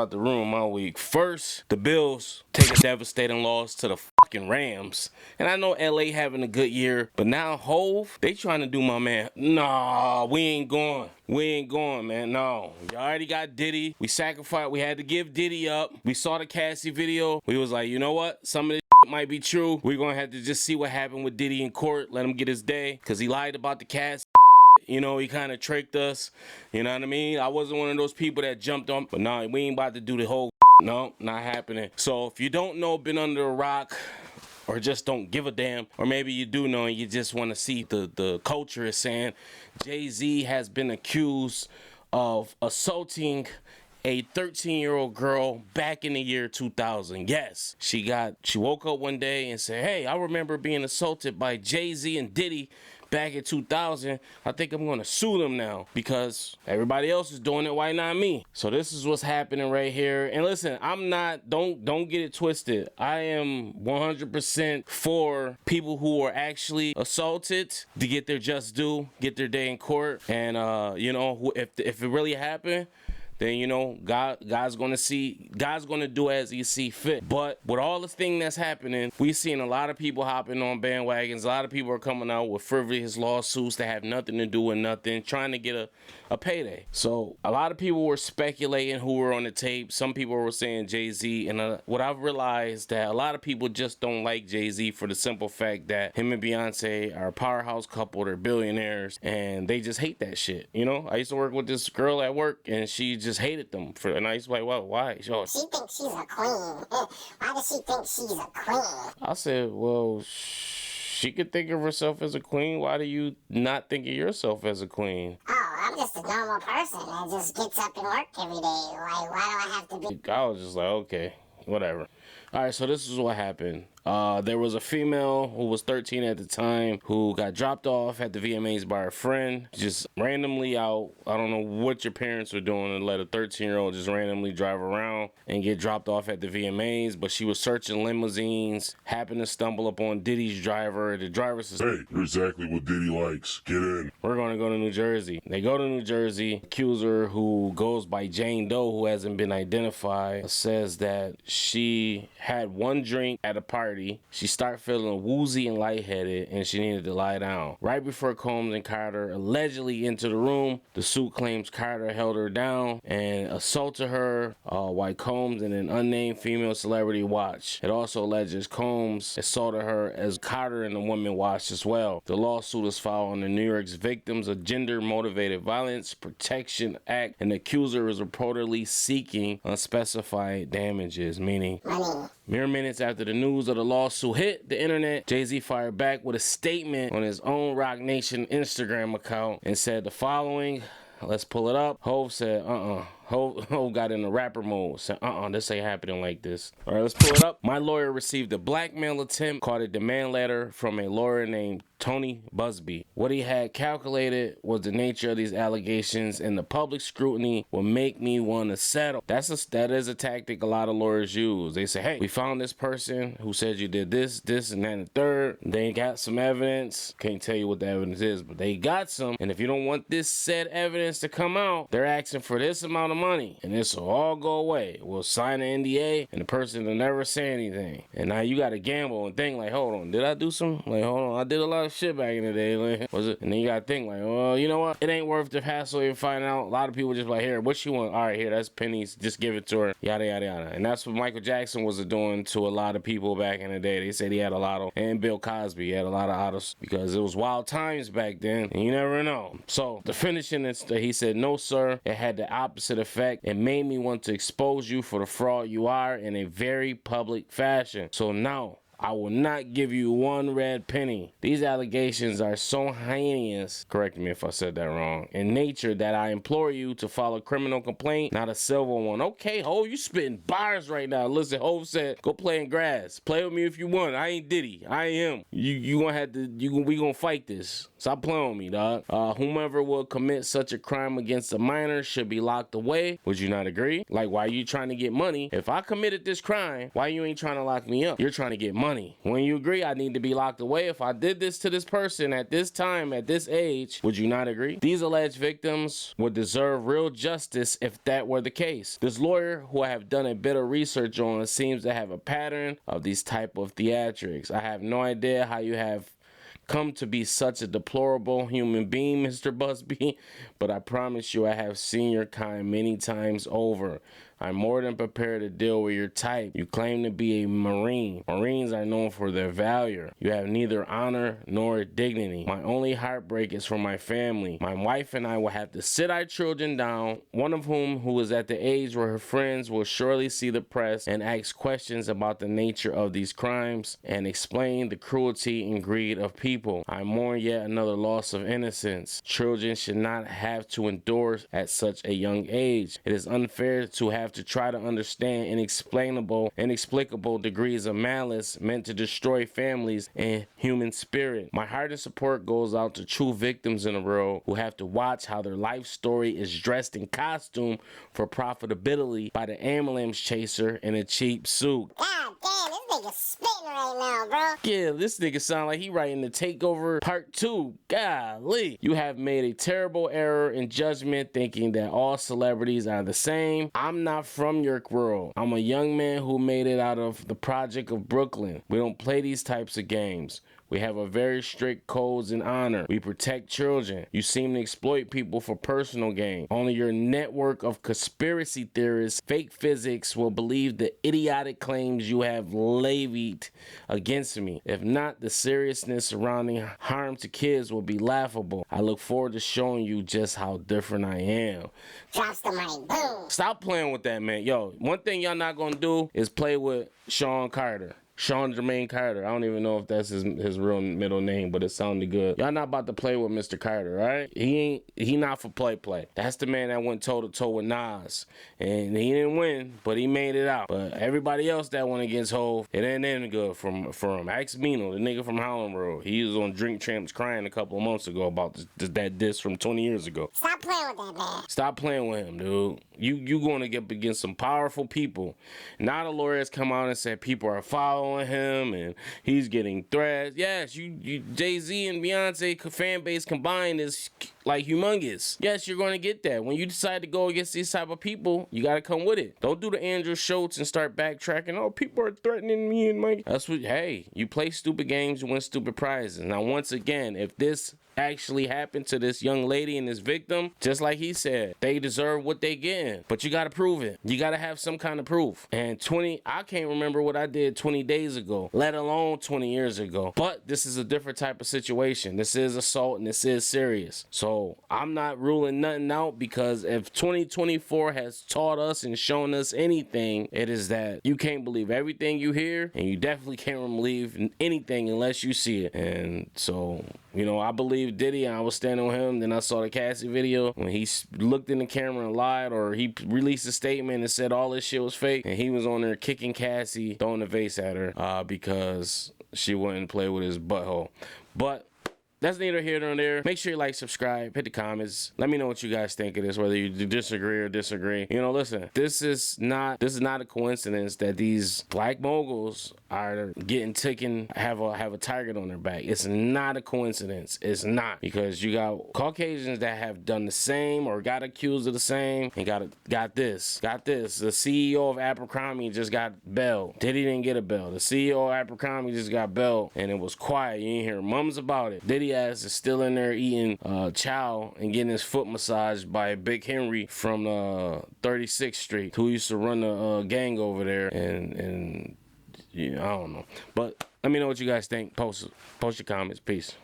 about to ruin my week. First, the Bills take a devastating loss to the fucking Rams. And I know LA having a good year, but now Hove, they trying to do my man. Nah, we ain't going. We ain't going, man. No. You already got Diddy. We sacrificed. We had to give Diddy up. We saw the Cassie video. We was like, you know what? Some of this might be true. We're going to have to just see what happened with Diddy in court. Let him get his day. Because he lied about the Cassie. You know, he kind of tricked us. You know what I mean? I wasn't one of those people that jumped on. But nah, we ain't about to do the whole. No, not happening. So if you don't know, been under a rock, or just don't give a damn, or maybe you do know and you just want to see the culture is saying, Jay-Z has been accused of assaulting a 13-year-old girl back in the year 2000. Yes, she woke up one day and said, hey, I remember being assaulted by Jay-Z and Diddy back in 2000. I think I'm gonna sue them now because everybody else is doing it. Why not me? So this is what's happening right here. And listen, I'm not, don't get it twisted. I am 100% for people who are actually assaulted to get their just due, get their day in court. And you know, if it really happened, then, you know, God's gonna do as he see fit. But with all the thing that's happening, we've seen a lot of people hopping on bandwagons. A lot of people are coming out with frivolous lawsuits that have nothing to do with nothing, trying to get a payday. So a lot of people were speculating who were on the tape. Some people were saying Jay-Z, and what I've realized that a lot of people just don't like Jay-Z for the simple fact that him and Beyonce are a powerhouse couple. They're billionaires, and they just hate that shit. You know, I used to work with this girl at work, and she just hated them and I used to be like, well, why? She thinks she's a queen. Why does she think she's a queen? I said, well, she could think of herself as a queen. Why do you not think of yourself as a queen? Oh, I'm just a normal person that just gets up and work every day. Like, why do I have to be? I was just like, okay, whatever. All right, so this is what happened. There was a female who was 13 at the time who got dropped off at the VMAs by her friend, just randomly out. I don't know what your parents were doing to let a 13-year-old just randomly drive around and get dropped off at the VMAs, but she was searching limousines, happened to stumble upon Diddy's driver. The driver says, hey, you're exactly what Diddy likes. Get in. We're going to go to New Jersey. They go to New Jersey. Accuser, who goes by Jane Doe, who hasn't been identified, says that she had one drink at a party. She started feeling woozy and lightheaded, and she needed to lie down. Right before Combs and Carter allegedly entered the room, the suit claims Carter held her down and assaulted her while Combs and an unnamed female celebrity watched. It also alleges Combs assaulted her as Carter and the woman watched as well. The lawsuit is filed on the New York's Victims of Gender-Motivated Violence Protection Act, and the accuser is reportedly seeking unspecified damages, meaning mere minutes after the news of the lawsuit hit the internet, Jay-Z fired back with a statement on his own Roc Nation Instagram account and said the following. Let's pull it up. Hove said, Hove got in the rapper mode. Said, this ain't happening like this. All right, let's pull it up. My lawyer received a blackmail attempt called a demand letter from a lawyer named Tony Busby. What he had calculated was the nature of these allegations, and the public scrutiny will make me want to settle. That is a tactic a lot of lawyers use. They say, hey, we found this person who said you did this, and that, and the third. They got some evidence. Can't tell you what the evidence is, but they got some. And if you don't want this said evidence to come out, they're asking for this amount of money, and this will all go away. We'll sign an NDA, and the person will never say anything. And now you got to gamble and think like, hold on, did I do some? Like, hold on, I did a lot of shit back in the day. Like, was it? And then you got to think like, well, you know what? It ain't worth the hassle in finding out. A lot of people just like, here, what you want? All right, here, that's pennies. Just give it to her. Yada, yada, yada. And that's what Michael Jackson was doing to a lot of people back in the day. They said he had a lotto, and Bill Cosby had a lot of autos because it was wild times back then, and you never know. So the finishing is, he said, no, sir. It had the opposite effect. It made me want to expose you for the fraud you are in a very public fashion. So now I will not give you one red penny. These allegations are so heinous, correct me if I said that wrong, in nature that I implore you to file a criminal complaint, not a civil one. Okay, Hov, you spitting bars right now. Listen, Hov said, go play in grass. Play with me if you want. I ain't Diddy. I am. You gonna have to, we gonna fight this. Stop playing with me, dog. Whomever will commit such a crime against a minor should be locked away. Would you not agree? Like, why are you trying to get money? If I committed this crime, why you ain't trying to lock me up? You're trying to get money. money. When you agree I need to be locked away if I did this to this person at this time, at this age, would you not agree? These alleged victims would deserve real justice if that were the case. This lawyer, who I have done a bit of research on, seems to have a pattern of these type of theatrics. I have no idea how you have come to be such a deplorable human being, Mr. Busby, but I promise you I have seen your kind many times over. I'm more than prepared to deal with your type. You claim to be a Marine. Marines are known for their valor. You have neither honor nor dignity. My only heartbreak is for my family. My wife and I will have to sit our children down, one of who is at the age where her friends will surely see the press and ask questions about the nature of these crimes and explain the cruelty and greed of people. I mourn yet another loss of innocence. Children should not have to endure at such a young age. It is unfair to have to try to understand inexplicable degrees of malice meant to destroy families and human spirit. My heart and support goes out to true victims in the world who have to watch how their life story is dressed in costume for profitability by the ambulance chaser in a cheap suit. God damn, this nigga's spitting right now, bro. Yeah, this nigga sound like he writing the Takeover Part 2. Golly. You have made a terrible error in judgment thinking that all celebrities are the same. I'm not from your world. I'm a young man who made it out of the project of Brooklyn. We don't play these types of games. We have a very strict codes and honor. We protect children. You seem to exploit people for personal gain. Only your network of conspiracy theorists, fake physics, will believe the idiotic claims you have levied against me. If not, the seriousness surrounding harm to kids will be laughable. I look forward to showing you just how different I am. Drops the money, boom. Stop playing with that, man. Yo, one thing y'all not gonna do is play with Sean Carter. Sean Jermaine Carter. I don't even know if that's his real middle name, but it sounded good. Y'all not about to play with Mr. Carter, right? He not for play. That's the man that went toe to toe with Nas, and he didn't win, but he made it out. But everybody else that went against Hov, it ain't any good for him. Ask Mino, the nigga from Howland Road. He was on Drink Champs crying a couple of months ago about that diss from 20 years ago. Stop playing with that, man. Stop playing with him, dude. You going to get up against some powerful people. Now the lawyers come out and said people are following him and he's getting threats. Yes, you Jay-Z and Beyonce fan base combined is like humongous. Yes, you're going to get that. When you decide to go against these type of people, you got to come with it. Don't do the Andrew Schultz and start backtracking. Oh, people are threatening me and my... That's what, hey, you play stupid games, you win stupid prizes. Now, once again, if this actually happened to this young lady and this victim, just like he said, they deserve what they getting, but you got to prove it. You got to have some kind of proof. And I can't remember what I did 20 days ago, let alone 20 years ago. But this is a different type of situation. This is assault and this is serious. So I'm not ruling nothing out, because if 2024 has taught us and shown us anything, it is that you can't believe everything you hear, and you definitely can't believe anything unless you see it. And so, you know, I believe Diddy, and I was standing with him. Then I saw the Cassie video when he looked in the camera and lied, or he released a statement and said all this shit was fake, and he was on there kicking Cassie, throwing the vase at her because she wouldn't play with his butthole. But that's neither here nor there. Make sure you like, subscribe, hit the comments. Let me know what you guys think of this, whether you disagree or disagree. You know, listen, this is not a coincidence that these black moguls are getting taken, have a target on their back. It's not a coincidence. It's not, because you got Caucasians that have done the same or got accused of the same and got this. The CEO of Abercrombie just got bailed. Diddy didn't get a bail. The CEO of Abercrombie just got bailed, and it was quiet. You didn't hear mums about it. Diddy ass is still in there eating chow and getting his foot massaged by Big Henry from 36th Street, who used to run the gang over there, and you know, I don't know. But let me know what you guys think. Post your comments. Peace.